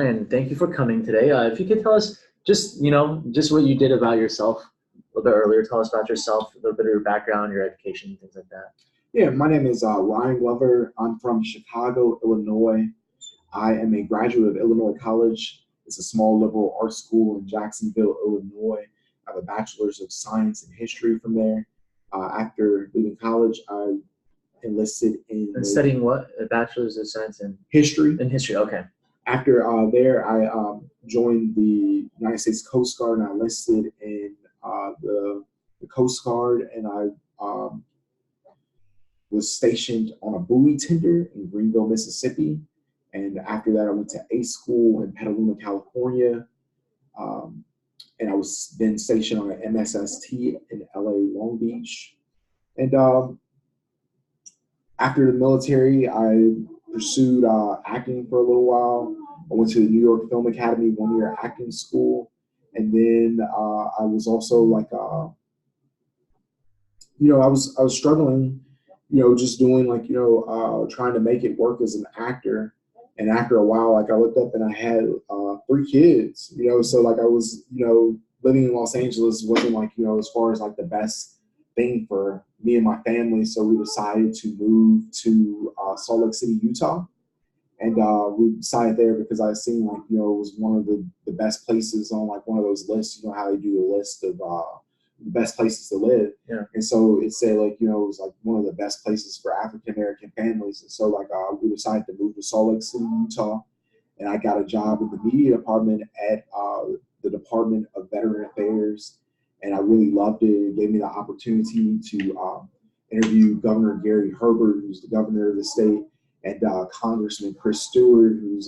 and thank you for coming today. If you could tell us just what you did about yourself a little bit earlier. Tell us about yourself, a little bit of your background, your education, things like that. Yeah, my name is Ryan Glover. I'm from Chicago, Illinois. I am a graduate of Illinois College. It's a small liberal arts school in Jacksonville, Illinois. I have a bachelor's of science and history from there. After leaving college, I enlisted in And studying what? A bachelor's of science history. in history. Okay. After there, I joined the United States Coast Guard, and I enlisted in the Coast Guard, and I was stationed on a buoy tender in Greenville, Mississippi. And after that, I went to A school in Petaluma, California. And I was then stationed on an MSST in LA, Long Beach. And after the military, I pursued acting for a little while. I went to the New York Film Academy 1-year acting school. And then I was also I was struggling, just doing trying to make it work as an actor. And after a while, I looked up and I had 3 kids, so I was, living in Los Angeles wasn't as far as the best thing for me and my family. So we decided to move to Salt Lake City, Utah. And we decided there because I seen it was one of the best places on one of those lists, how they do the list of the best places to live. Yeah. And so it said it was one of the best places for African American families. And so we decided to move to Salt Lake City, Utah. And I got a job in the media department at the Department of Veteran Affairs. And I really loved it. It gave me the opportunity to interview Governor Gary Herbert, who's the governor of the state, and Congressman Chris Stewart, who's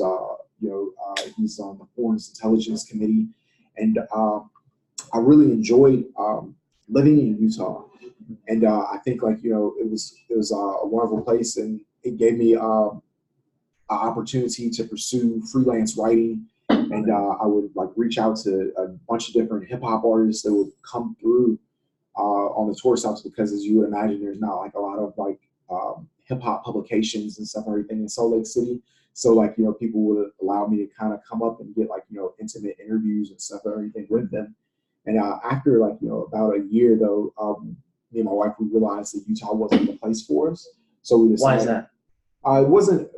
he's on the Foreign Intelligence Committee. And I really enjoyed living in Utah, and I think it was a wonderful place, and it gave me an opportunity to pursue freelance writing, and I would reach out to a bunch of different hip hop artists that would come through on the tour stops, because as you would imagine, there's not a lot of hip hop publications and stuff and everything in Salt Lake City. So people would allow me to kind of come up and get intimate interviews and stuff and everything with them. And after about a year though, me and my wife, we realized that Utah wasn't the place for us. So we decided. Why is that?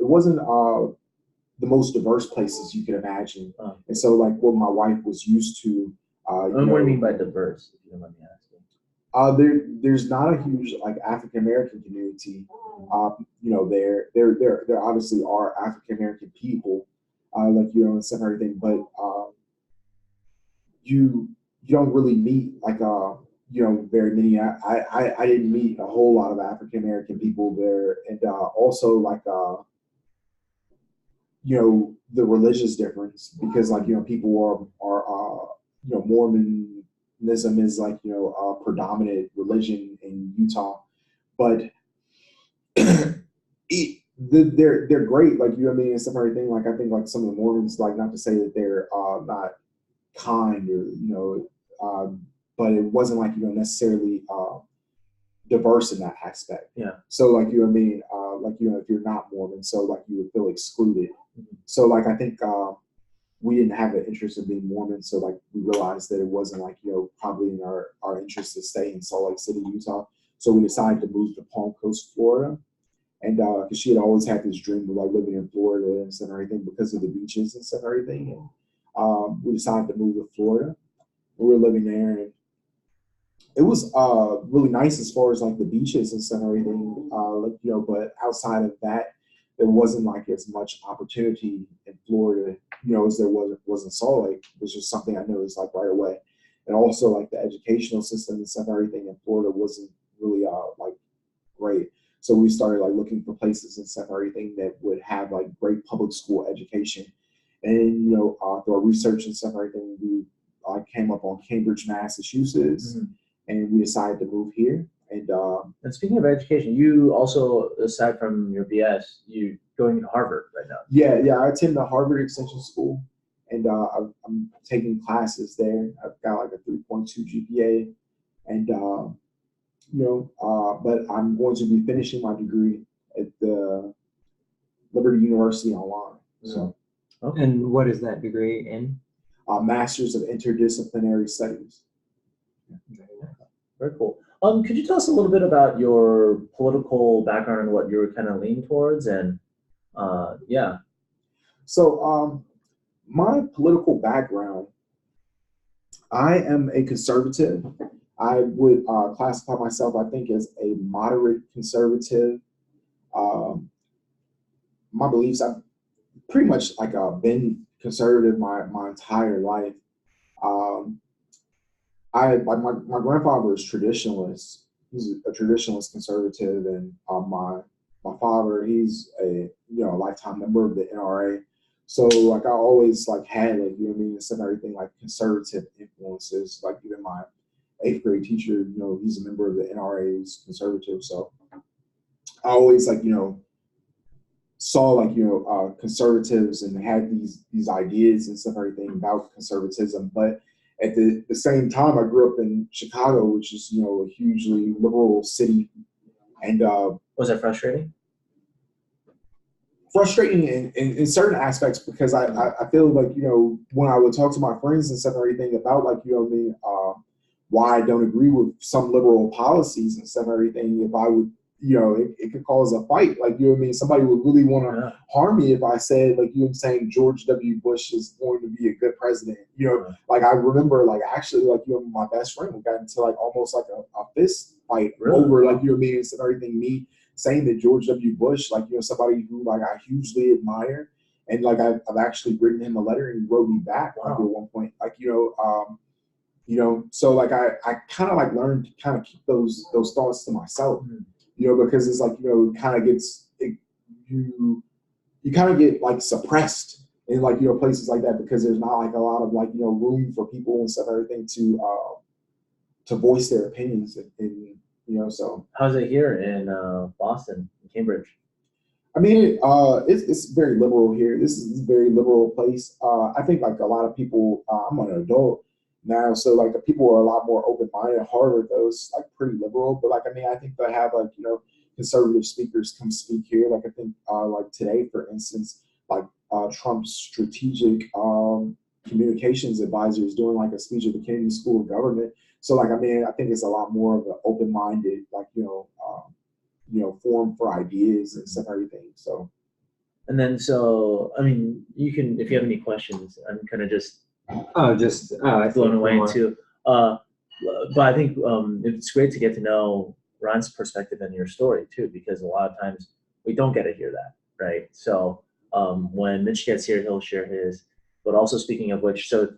It wasn't the most diverse places you could imagine. Oh. And so what my wife was used to. What do you mean by diverse? If you don't mind me asking. There's not a huge African American community. There obviously are African American people, and stuff and everything, but you don't really meet very many. I didn't meet a whole lot of African American people there, and also the religious difference, because people are Mormonism is a predominant religion in Utah, but they're great, and stuff and everything. I think some of the Mormons, not to say that they're not kind or but it wasn't necessarily diverse in that aspect. Yeah. So if you're not Mormon, so you would feel excluded. Mm-hmm. So I think we didn't have an interest in being Mormon, so we realized that it wasn't probably in our interest to stay in Salt Lake City, Utah. So we decided to move to Palm Coast, Florida. And because she had always had this dream of living in Florida and stuff and everything because of the beaches and stuff and everything. And we decided to move to Florida. We were living there, and it was really nice as far as the beaches and stuff and everything. But outside of that, there wasn't as much opportunity in Florida, as there was in Salt Lake, which is something I noticed right away. And also the educational system and stuff and everything in Florida wasn't really great. So we started looking for places and stuff and everything that would have great public school education. And through our research and stuff and everything, we came up on Cambridge, Massachusetts, Mm-hmm. and we decided to move here. And speaking of education, you also, aside from your BS, you going to Harvard right now. Yeah, I attend the Harvard Extension School, and I'm taking classes there. I've got a 3.2 GPA, and but I'm going to be finishing my degree at the Liberty University online. So Okay. And what is that degree in? Masters of Interdisciplinary Studies. Very cool. Could you tell us a little bit about your political background and what you were kind of leaning towards? And yeah. So my political background, I am a conservative. I would classify myself, I think, as a moderate conservative. My beliefs, I've pretty much like been conservative my entire life. Um, I like my grandfather is traditionalist. He's a traditionalist conservative, and my father, he's a lifetime member of the NRA. So like I always like had like and some everything like conservative influences. Like even my eighth grade teacher, he's a member of the NRA, he's conservative. So I always like saw like conservatives and had these ideas and stuff everything about conservatism, but at the same time I grew up in Chicago, which is a hugely liberal city, and Was that frustrating? Frustrating in certain aspects, because I feel like when I would talk to my friends and stuff and everything about like why I don't agree with some liberal policies and stuff and everything, if I would it could cause a fight. Like, somebody would really want to harm me if I said, like, saying George W. Bush is going to be a good president. Like, I remember, like, actually, like, my best friend got into, like, almost like a fist fight over, like, and everything. Me saying that George W. Bush, like, somebody who, like, I hugely admire. And, like, I've actually written him a letter and he wrote me back, like, at one point. Like, so, like, I kind of, like, learned to kind of keep those thoughts to myself. Because it's like, it kind of gets, you kind of get like suppressed in like, places like that, because there's not like a lot of like, room for people and stuff, everything to voice their opinions. And so. How's it here in Boston, Cambridge? I mean, it's very liberal here. This is a very liberal place. I think like a lot of people, I'm an adult now, so like the people are a lot more open-minded. Harvard, though, is like pretty liberal, but like I think they have like conservative speakers come speak here. Like I think like today, for instance, like Trump's strategic communications advisor is doing like a speech at the Kennedy School of Government. So like I think it's a lot more of an open-minded like forum for ideas and stuff, everything. So. And then you can, if you have any questions, I'm kind of just. Blown away too. But I think it's great to get to know Ron's perspective and your story too, because a lot of times we don't get to hear that, right? So when Mitch gets here, he'll share his. But also, speaking of which, so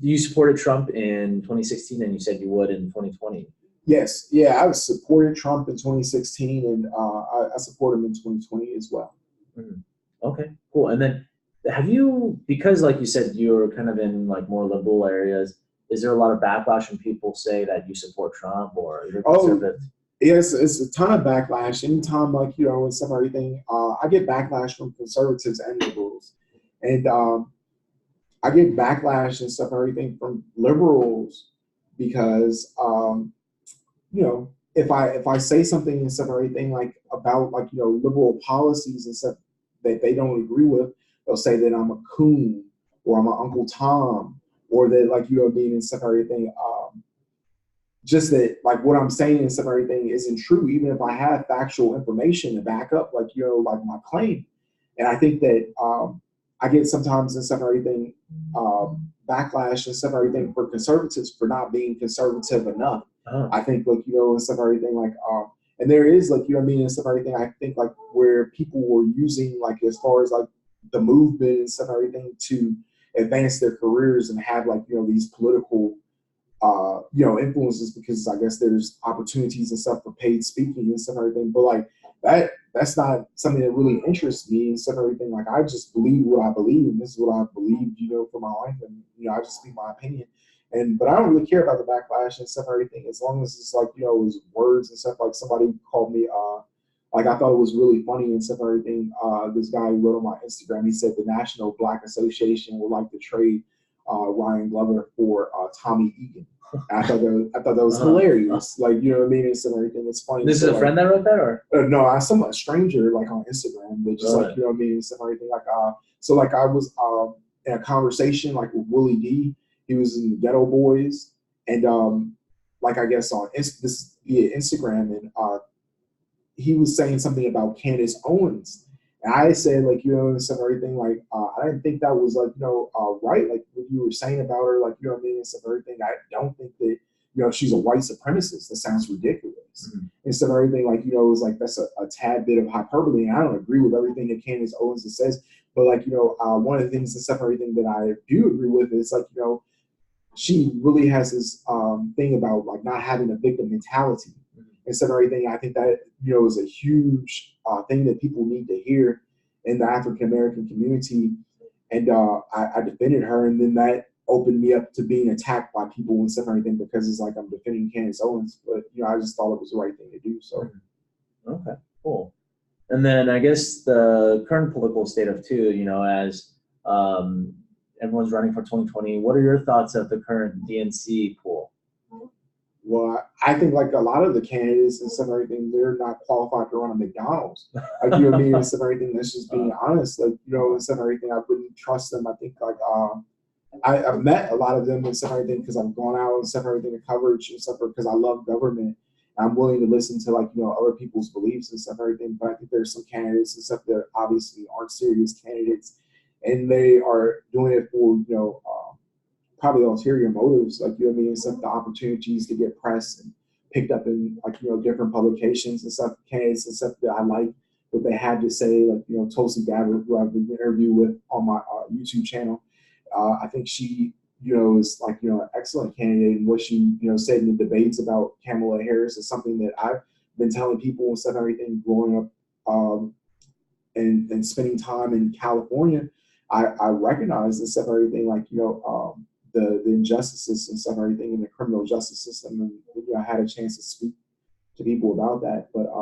you supported Trump in 2016, and you said you would in 2020. Yes, yeah, I supported Trump in 2016, and I support him in 2020 as well. Mm-hmm. Okay, cool. And then. Have you, because like you said, you're kind of in like more liberal areas, is there a lot of backlash when people say that you support Trump or you're conservative? Yes, it's a ton of backlash. Anytime like, and some everything, I get backlash from conservatives and liberals. And I get backlash and stuff and everything from liberals because, if I say something and stuff and everything like about like, liberal policies and stuff that they don't agree with, they'll say that I'm a coon or I'm an Uncle Tom, or that like and stuff and everything. Just that like what I'm saying and stuff and everything isn't true, even if I have factual information to back up like like my claim. And I think that I get sometimes and stuff and everything backlash and stuff and everything for conservatives for not being conservative enough. I think like and stuff and everything like and there is like and stuff and everything. I think like where people were using like as far as like the movement and stuff and everything to advance their careers and have like these political influences, because I guess there's opportunities and stuff for paid speaking and stuff and everything. But like that's not something that really interests me and stuff and everything. Like I just believe what I believe, and this is what I believed for my life, and I just speak my opinion. But I don't really care about the backlash and stuff and everything, as long as it's like it was words and stuff. Like somebody called me like I thought it was really funny and stuff and everything. This guy wrote on my Instagram, he said the National Black Association would like to trade Ryan Glover for Tommy Egan. I thought that was hilarious. Like and stuff and everything. It's funny. This is a friend that wrote that, or no? A stranger like on Instagram. They just like and stuff and everything. Like So like I was in a conversation like with Willie D. He was in Ghetto Boys, and like I guess on this via Instagram, and he was saying something about Candace Owens. And I said, like, and some everything, like, I didn't think that was, like, right. Like, what you were saying about her, like, what I mean, and some everything. I don't think that, she's a white supremacist. That sounds ridiculous. Mm-hmm. And some everything, like, it was like, that's a tad bit of hyperbole. And I don't agree with everything that Candace Owens says. But, like, one of the things and stuff, everything that I do agree with is, like, she really has this thing about, like, not having a victim mentality. Instead of everything, I think that is a huge thing that people need to hear in the African American community, and I defended her, and then that opened me up to being attacked by people and stuff and everything because it's like I'm defending Candace Owens, but I just thought it was the right thing to do. So, okay, cool. And then I guess the current political state of too, as everyone's running for 2020. What are your thoughts of the current DNC pool? Well, I think like a lot of the candidates and stuff and everything, they're not qualified to run a McDonald's. Like, what I mean, and stuff and everything. That's just being honest. Like, and stuff and everything. I wouldn't trust them. I think like I've met a lot of them and stuff and everything because I've gone out and stuff and everything to coverage and stuff because I love government. I'm willing to listen to like other people's beliefs and stuff and everything. But I think there's some candidates and stuff that obviously aren't serious candidates, and they are doing it for probably ulterior motives, like and stuff, the opportunities to get press and picked up in like different publications and stuff, candidates and stuff that I like what they had to say, like Tulsi Gabbard, who I've been interviewed with on my YouTube channel. I think she is like an excellent candidate, and what she said in the debates about Kamala Harris is something that I've been telling people and stuff, everything growing up and spending time in California. I recognize and stuff, everything like the injustices and stuff, everything in the criminal justice system, and I had a chance to speak to people about that. But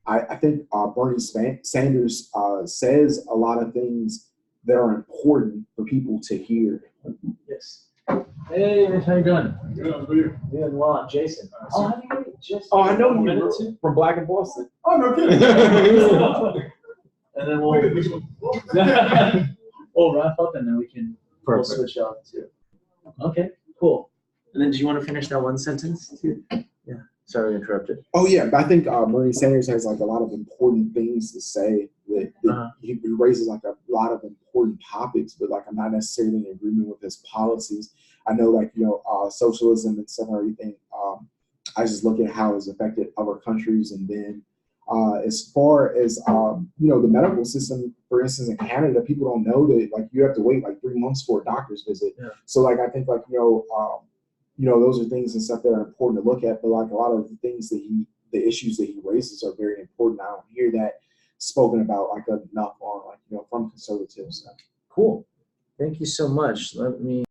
I think Bernie Sanders says a lot of things that are important for people to hear. Yes. Hey, how you doing? Good, I'm good. Doing well, Jason. Oh, How do you just? Oh, I know you from Black and Boston. Oh, no kidding. And then we'll wrap up, and then we'll switch off too. Okay, cool. And then, do you want to finish that one sentence too? Yeah. Sorry to interrupt it. Oh yeah, but I think Bernie Sanders has like a lot of important things to say. That he raises like a lot of important topics, but like I'm not necessarily in agreement with his policies. I know like socialism and stuff and everything. I just look at how it's affected other countries, and then as far as the medical system, for instance, in Canada, people don't know that like you have to wait like 3 months for a doctor's visit. Yeah. So like I think like those are things and stuff that are important to look at, but like a lot of the things that the issues that he raises are very important. I don't hear that spoken about like enough on like from conservatives. Cool. Thank you so much. Let me